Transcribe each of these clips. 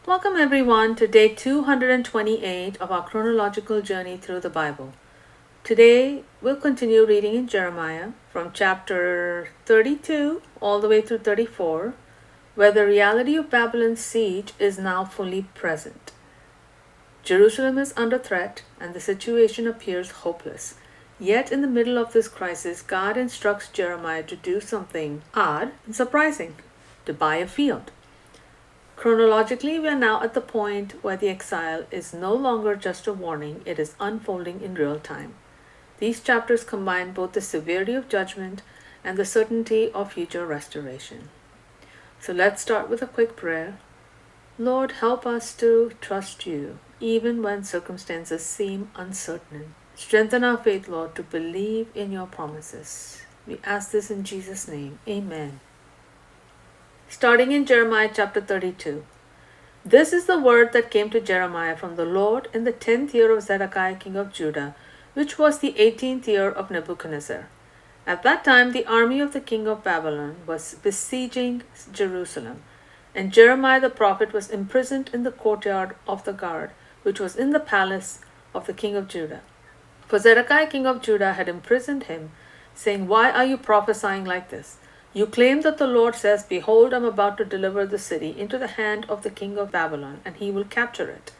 Welcome everyone to day 228 of our chronological journey through the Bible. Today we'll continue reading in Jeremiah from chapter 32 all the way through 34, where the reality of Babylon's siege is now fully present. Jerusalem is under threat and the situation appears hopeless. Yet in the middle of this crisis, God instructs Jeremiah to do something odd and surprising, to buy a field. Chronologically, we are now at the point where the exile is no longer just a warning, it is unfolding in real time. These chapters combine both the severity of judgment and the certainty of future restoration. So let's start with a quick prayer. Lord, help us to trust you, even when circumstances seem uncertain. Strengthen our faith, Lord, to believe in your promises. We ask this in Jesus' name. Amen. Starting in Jeremiah chapter 32. This is the word that came to Jeremiah from the Lord in the 10th year of Zedekiah king of Judah, which was the 18th year of Nebuchadnezzar. At that time the army of the king of Babylon was besieging Jerusalem, and Jeremiah the prophet was imprisoned in the courtyard of the guard, which was in the palace of the king of Judah. For Zedekiah king of Judah had imprisoned him, saying, Why are you prophesying like this? You claim that the Lord says, Behold, I am about to deliver the city into the hand of the king of Babylon, and he will capture it.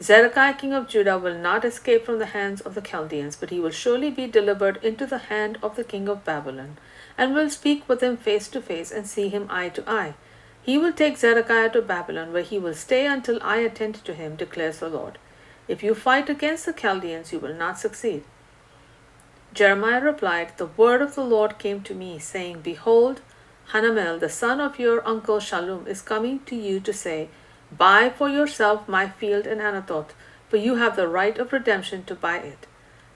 Zedekiah king of Judah will not escape from the hands of the Chaldeans, but he will surely be delivered into the hand of the king of Babylon, and will speak with him face to face and see him eye to eye. He will take Zedekiah to Babylon, where he will stay until I attend to him, declares the Lord. If you fight against the Chaldeans, you will not succeed. Jeremiah replied, The word of the Lord came to me, saying, Behold, Hanamel, the son of your uncle Shallum, is coming to you to say, Buy for yourself my field in Anathoth, for you have the right of redemption to buy it.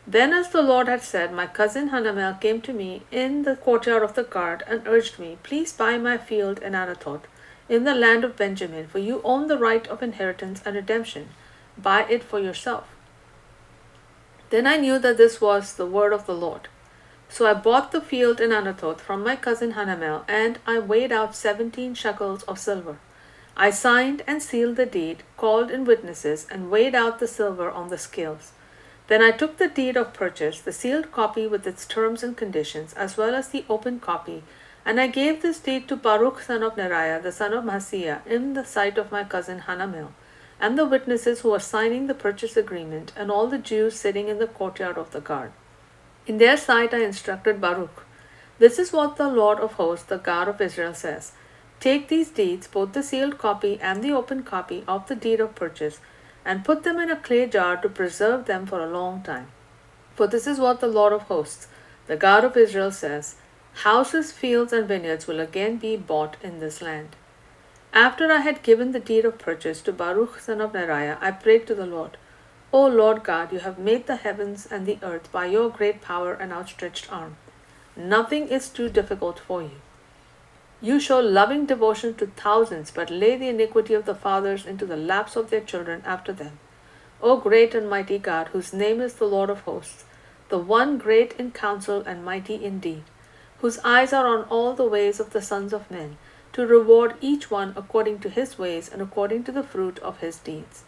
Then, as the Lord had said, my cousin Hanamel came to me in the courtyard of the guard and urged me, Please buy my field in Anathoth, in the land of Benjamin, for you own the right of inheritance and redemption. Buy it for yourself. Then I knew that this was the word of the Lord. So I bought the field in Anathoth from my cousin Hanamel, and I weighed out 17 shekels of silver. I signed and sealed the deed, called in witnesses, and weighed out the silver on the scales. Then I took the deed of purchase, the sealed copy with its terms and conditions, as well as the open copy, and I gave this deed to Baruch son of Neriah, the son of Mahseiah, in the sight of my cousin Hanamel, and the witnesses who were signing the purchase agreement, and all the Jews sitting in the courtyard of the guard. In their sight I instructed Baruch, This is what the Lord of hosts, the God of Israel, says. Take these deeds, both the sealed copy and the open copy of the deed of purchase, and put them in a clay jar to preserve them for a long time. For this is what the Lord of hosts, the God of Israel, says, Houses, fields, and vineyards will again be bought in this land. After I had given the deed of purchase to Baruch son of Neriah, I prayed to the Lord, O Lord God, you have made the heavens and the earth by your great power and outstretched arm. Nothing is too difficult for you. You show loving devotion to thousands, but lay the iniquity of the fathers into the laps of their children after them. O great and mighty God, whose name is the Lord of hosts, the one great in counsel and mighty in deed, whose eyes are on all the ways of the sons of men, to reward each one according to his ways and according to the fruit of his deeds.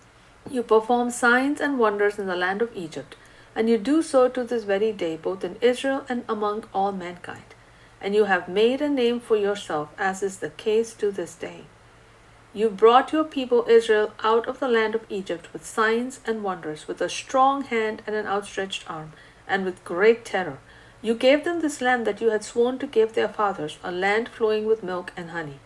You perform signs and wonders in the land of Egypt, and you do so to this very day, both in Israel and among all mankind. And you have made a name for yourself, as is the case to this day. You brought your people Israel out of the land of Egypt with signs and wonders, with a strong hand and an outstretched arm, and with great terror. You gave them this land that you had sworn to give their fathers, a land flowing with milk and honey.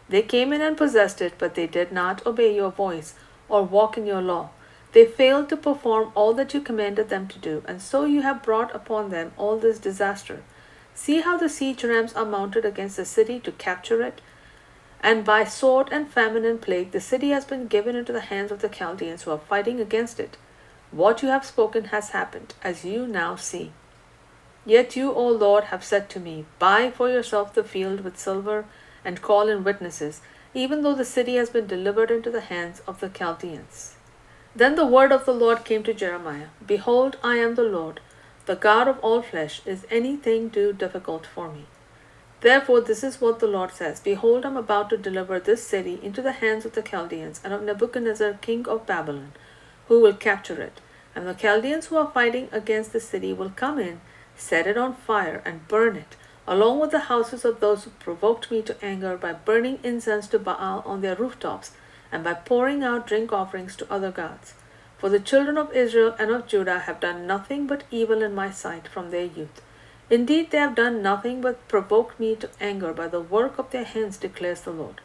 They came in and possessed it, but they did not obey your voice or walk in your law. They failed to perform all that you commanded them to do, and so you have brought upon them all this disaster. See how the siege rams are mounted against the city to capture it? And by sword and famine and plague, the city has been given into the hands of the Chaldeans who are fighting against it. What you have spoken has happened, as you now see. Yet you, O Lord, have said to me, Buy for yourself the field with silver, and call in witnesses, even though the city has been delivered into the hands of the Chaldeans. Then the word of the Lord came to Jeremiah, Behold, I am the Lord, the God of all flesh. Is anything too difficult for me? Therefore, this is what the Lord says: Behold, I am about to deliver this city into the hands of the Chaldeans and of Nebuchadnezzar, king of Babylon, who will capture it. And the Chaldeans who are fighting against the city will come in, set it on fire, and burn it, along with the houses of those who provoked me to anger by burning incense to Baal on their rooftops, and by pouring out drink offerings to other gods. For the children of Israel and of Judah have done nothing but evil in my sight from their youth. Indeed, they have done nothing but provoke me to anger by the work of their hands, declares the Lord.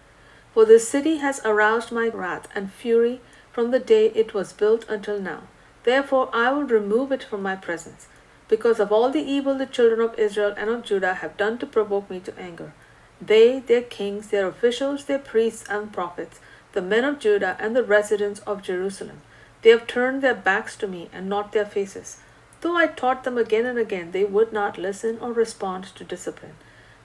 For this city has aroused my wrath and fury from the day it was built until now. Therefore I will remove it from my presence, because of all the evil the children of Israel and of Judah have done to provoke me to anger. They, their kings, their officials, their priests and prophets, the men of Judah and the residents of Jerusalem, they have turned their backs to me and not their faces. Though I taught them again and again, they would not listen or respond to discipline.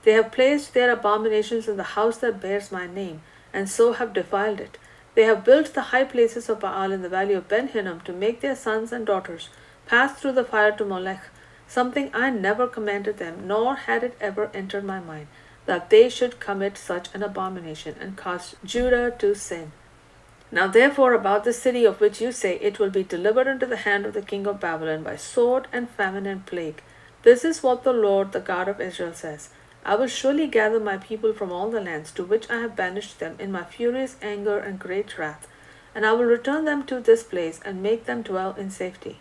They have placed their abominations in the house that bears my name, and so have defiled it. They have built the high places of Baal in the valley of Ben Hinnom to make their sons and daughters pass through the fire to Molech, something I never commanded them, nor had it ever entered my mind, that they should commit such an abomination and cause Judah to sin. Now therefore about the city of which you say, it will be delivered into the hand of the king of Babylon by sword and famine and plague. This is what the Lord, the God of Israel, says: I will surely gather my people from all the lands to which I have banished them in my furious anger and great wrath, and I will return them to this place and make them dwell in safety.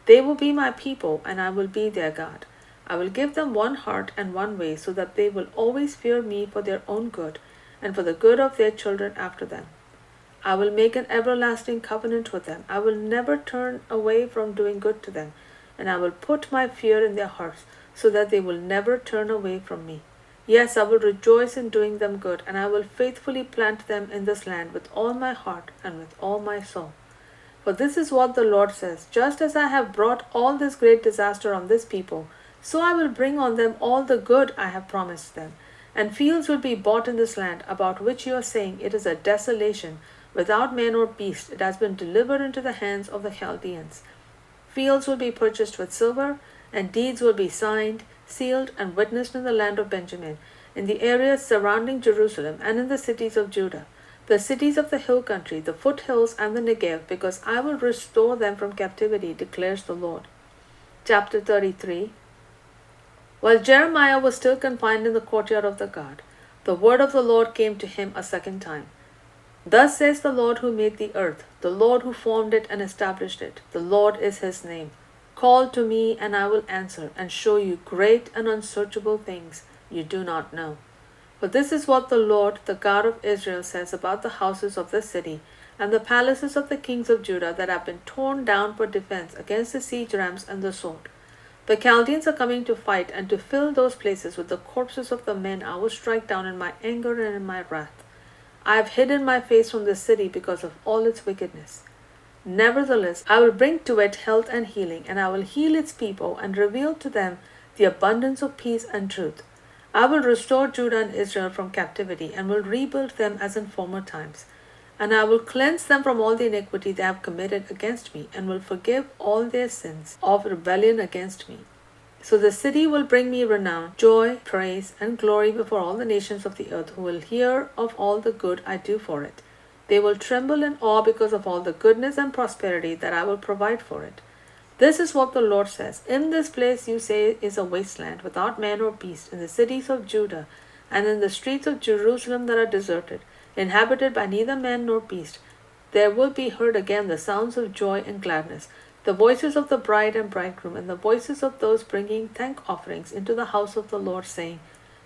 They will be my people, and I will be their God. I will give them one heart and one way, so that they will always fear me for their own good, and for the good of their children after them. I will make an everlasting covenant with them. I will never turn away from doing good to them, and I will put my fear in their hearts, so that they will never turn away from me. Yes, I will rejoice in doing them good, and I will faithfully plant them in this land with all my heart and with all my soul. For this is what the Lord says: Just as I have brought all this great disaster on this people, so I will bring on them all the good I have promised them. And fields will be bought in this land, about which you are saying, it is a desolation, without man or beast. It has been delivered into the hands of the Chaldeans. Fields will be purchased with silver, and deeds will be signed, sealed, and witnessed in the land of Benjamin, in the areas surrounding Jerusalem, and in the cities of Judah, the cities of the hill country, the foothills, and the Negev, because I will restore them from captivity, declares the Lord. Chapter 33. While Jeremiah was still confined in the courtyard of the guard, the word of the Lord came to him a second time. Thus says the Lord who made the earth, the Lord who formed it and established it. The Lord is his name. Call to me, and I will answer, and show you great and unsearchable things you do not know. For this is what the Lord, the God of Israel, says about the houses of the city and the palaces of the kings of Judah that have been torn down for defense against the siege rams and the sword. The Chaldeans are coming to fight, and to fill those places with the corpses of the men I will strike down in my anger and in my wrath. I have hidden my face from the city because of all its wickedness. Nevertheless, I will bring to it health and healing, and I will heal its people and reveal to them the abundance of peace and truth. I will restore Judah and Israel from captivity, and will rebuild them as in former times. And I will cleanse them from all the iniquity they have committed against me, and will forgive all their sins of rebellion against me. So the city will bring me renown, joy, praise, and glory before all the nations of the earth, who will hear of all the good I do for it. They will tremble in awe because of all the goodness and prosperity that I will provide for it. This is what the Lord says: In this place you say is a wasteland, without man or beast, in the cities of Judah, and in the streets of Jerusalem that are deserted, inhabited by neither man nor beast, there will be heard again the sounds of joy and gladness, the voices of the bride and bridegroom, and the voices of those bringing thank offerings into the house of the Lord, saying,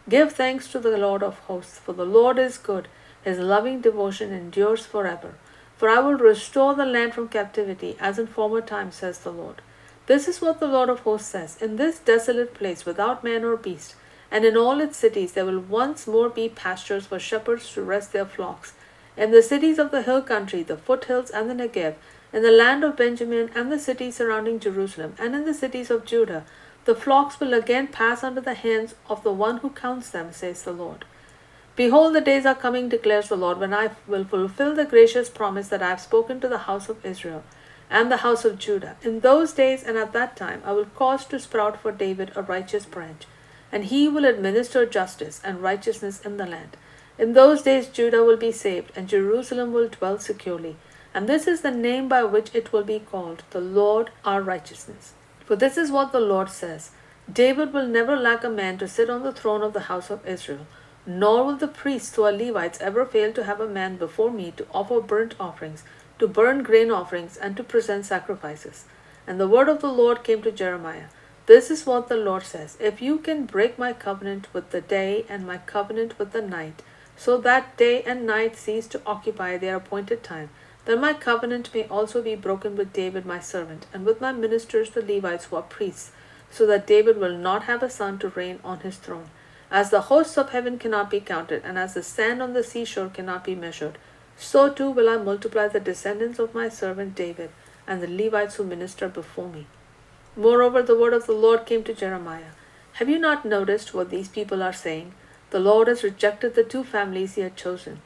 Give thanks to the Lord of hosts, for the Lord is good, his loving devotion endures forever. For I will restore the land from captivity, as in former times, says the Lord. This is what the Lord of hosts says: In this desolate place, without man or beast, and in all its cities, there will once more be pastures for shepherds to rest their flocks. In the cities of the hill country, the foothills, and the Negev, in the land of Benjamin, and the cities surrounding Jerusalem, and in the cities of Judah, the flocks will again pass under the hands of the one who counts them, says the Lord. Behold, the days are coming, declares the Lord, when I will fulfill the gracious promise that I have spoken to the house of Israel and the house of Judah. In those days and at that time I will cause to sprout for David a righteous branch, and he will administer justice and righteousness in the land. In those days Judah will be saved, and Jerusalem will dwell securely. And this is the name by which it will be called, the Lord our righteousness. For this is what the Lord says: David will never lack a man to sit on the throne of the house of Israel, nor will the priests who are Levites ever fail to have a man before me to offer burnt offerings, to burn grain offerings, and to present sacrifices. And the word of the Lord came to Jeremiah. This is what the Lord says: If you can break my covenant with the day and my covenant with the night, so that day and night cease to occupy their appointed time, then my covenant may also be broken with David my servant, and with my ministers the Levites who are priests, so that David will not have a son to reign on his throne. As the hosts of heaven cannot be counted, and as the sand on the seashore cannot be measured, so too will I multiply the descendants of my servant David, and the Levites who minister before me. Moreover, the word of the Lord came to Jeremiah. Have you not noticed what these people are saying? The Lord has rejected the two families he had chosen.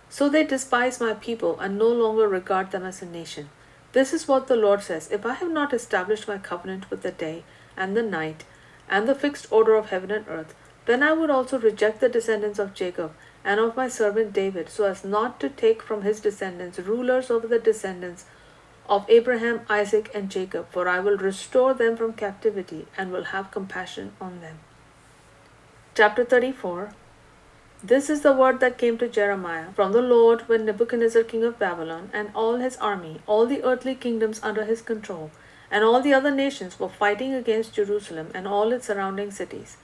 So they despise my people and no longer regard them as a nation. This is what the Lord says: If I have not established my covenant with the day and the night, and the fixed order of heaven and earth, then I would also reject the descendants of Jacob and of my servant David, so as not to take from his descendants rulers over the descendants of Abraham, Isaac, and Jacob, for I will restore them from captivity and will have compassion on them. Chapter 34. This is the word that came to Jeremiah from the Lord when Nebuchadnezzar king of Babylon and all his army, all the earthly kingdoms under his control, and all the other nations were fighting against Jerusalem and all its surrounding cities.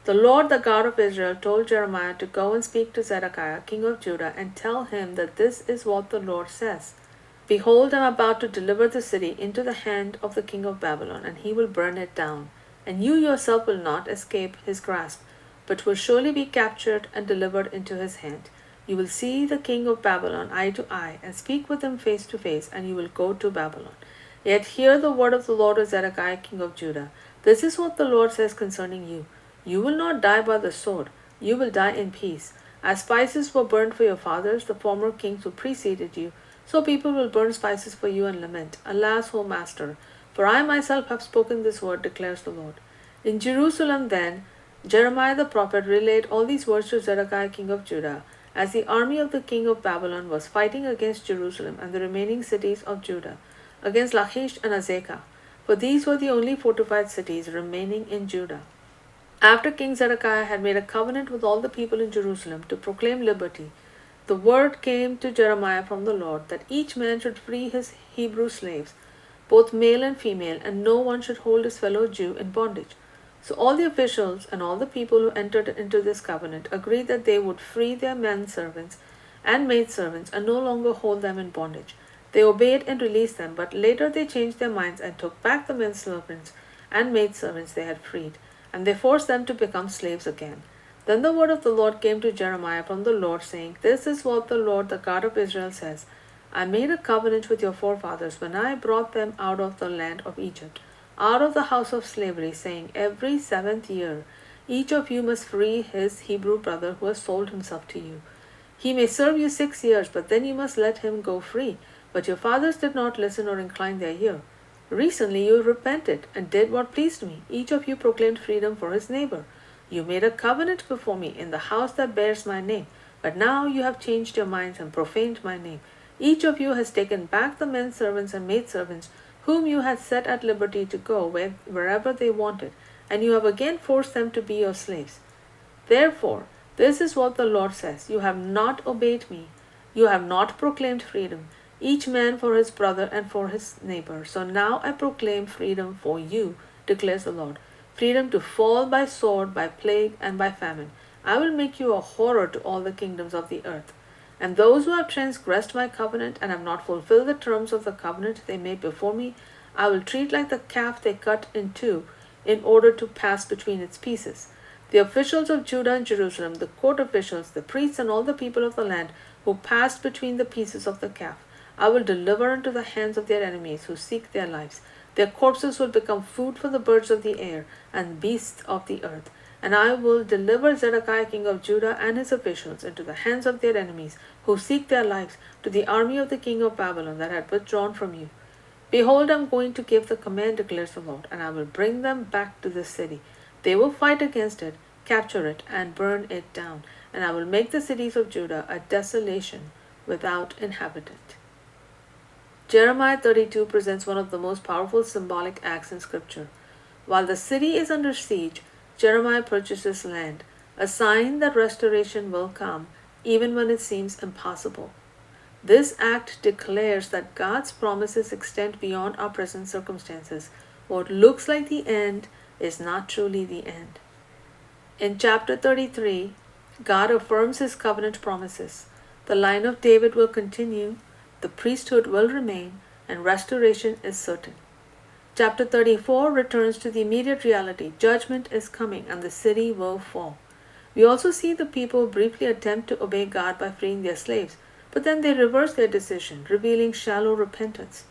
The Lord, the God of Israel, told Jeremiah to go and speak to Zedekiah king of Judah and tell him that this is what the Lord says: Behold, I am about to deliver the city into the hand of the king of Babylon, and he will burn it down. And you yourself will not escape his grasp, but will surely be captured and delivered into his hand. You will see the king of Babylon eye to eye, and speak with him face to face, and you will go to Babylon. Yet hear the word of the Lord of Zedekiah king of Judah. This is what the Lord says concerning you: You will not die by the sword, you will die in peace. As spices were burned for your fathers, the former kings who preceded you, so people will burn spices for you and lament, Alas, O master, for I myself have spoken this word, declares the Lord. In Jerusalem then Jeremiah the prophet relayed all these words to Zedekiah king of Judah, as the army of the king of Babylon was fighting against Jerusalem and the remaining cities of Judah, against Lachish and Azekah, for these were the only fortified cities remaining in Judah. After King Zedekiah had made a covenant with all the people in Jerusalem to proclaim liberty, the word came to Jeremiah from the Lord that each man should free his Hebrew slaves, both male and female, and no one should hold his fellow Jew in bondage. So all the officials and all the people who entered into this covenant agreed that they would free their men servants and maid servants and no longer hold them in bondage. They obeyed and released them, but later they changed their minds and took back the men servants and maid servants they had freed, and they forced them to become slaves again. Then the word of the Lord came to Jeremiah from the Lord, saying, This is what the Lord, the God of Israel, says: I made a covenant with your forefathers when I brought them out of the land of Egypt, out of the house of slavery, saying, Every 7th year each of you must free his Hebrew brother who has sold himself to you. He may serve you 6 years, but then you must let him go free. But your fathers did not listen or incline their ear. Recently you repented and did what pleased me. Each of you proclaimed freedom for his neighbor. You made a covenant before me in the house that bears my name, but now you have changed your minds and profaned my name. Each of you has taken back the men servants and maid servants whom you had set at liberty to go wherever they wanted, and you have again forced them to be your slaves. Therefore, this is what the Lord says: You have not obeyed me. You have not proclaimed freedom, each man for his brother and for his neighbor. So now I proclaim freedom for you, declares the Lord. Freedom to fall by sword, by plague, and by famine. I will make you a horror to all the kingdoms of the earth. And those who have transgressed my covenant and have not fulfilled the terms of the covenant they made before me, I will treat like the calf they cut in two in order to pass between its pieces. The officials of Judah and Jerusalem, the court officials, the priests, and all the people of the land who passed between the pieces of the calf, I will deliver into the hands of their enemies who seek their lives. Their corpses will become food for the birds of the air and beasts of the earth. And I will deliver Zedekiah king of Judah and his officials into the hands of their enemies who seek their lives, to the army of the king of Babylon that had withdrawn from you. Behold, I am going to give the command, declares the Lord, and I will bring them back to this city. They will fight against it, capture it, and burn it down, and I will make the cities of Judah a desolation without inhabitant. Jeremiah 32 presents one of the most powerful symbolic acts in Scripture. While the city is under siege, Jeremiah purchases land, a sign that restoration will come even when it seems impossible. This act declares that God's promises extend beyond our present circumstances. What looks like the end is not truly the end. In chapter 33, God affirms his covenant promises. The line of David will continue, the priesthood will remain, and restoration is certain. Chapter 34 returns to the immediate reality. Judgment is coming and the city will fall. We also see the people briefly attempt to obey God by freeing their slaves, but then they reverse their decision, revealing shallow repentance.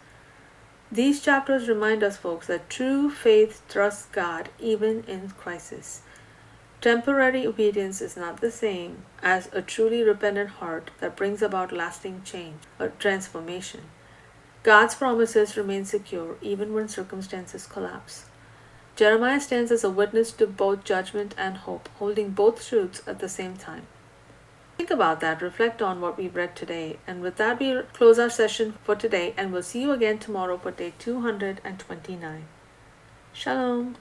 These chapters remind us, folks, that true faith trusts God even in crisis. Temporary obedience is not the same as a truly repentant heart that brings about lasting change, a transformation. God's promises remain secure even when circumstances collapse. Jeremiah stands as a witness to both judgment and hope, holding both truths at the same time. Think about that, reflect on what we've read today, and with that we close our session for today, and we'll see you again tomorrow for day 229. Shalom.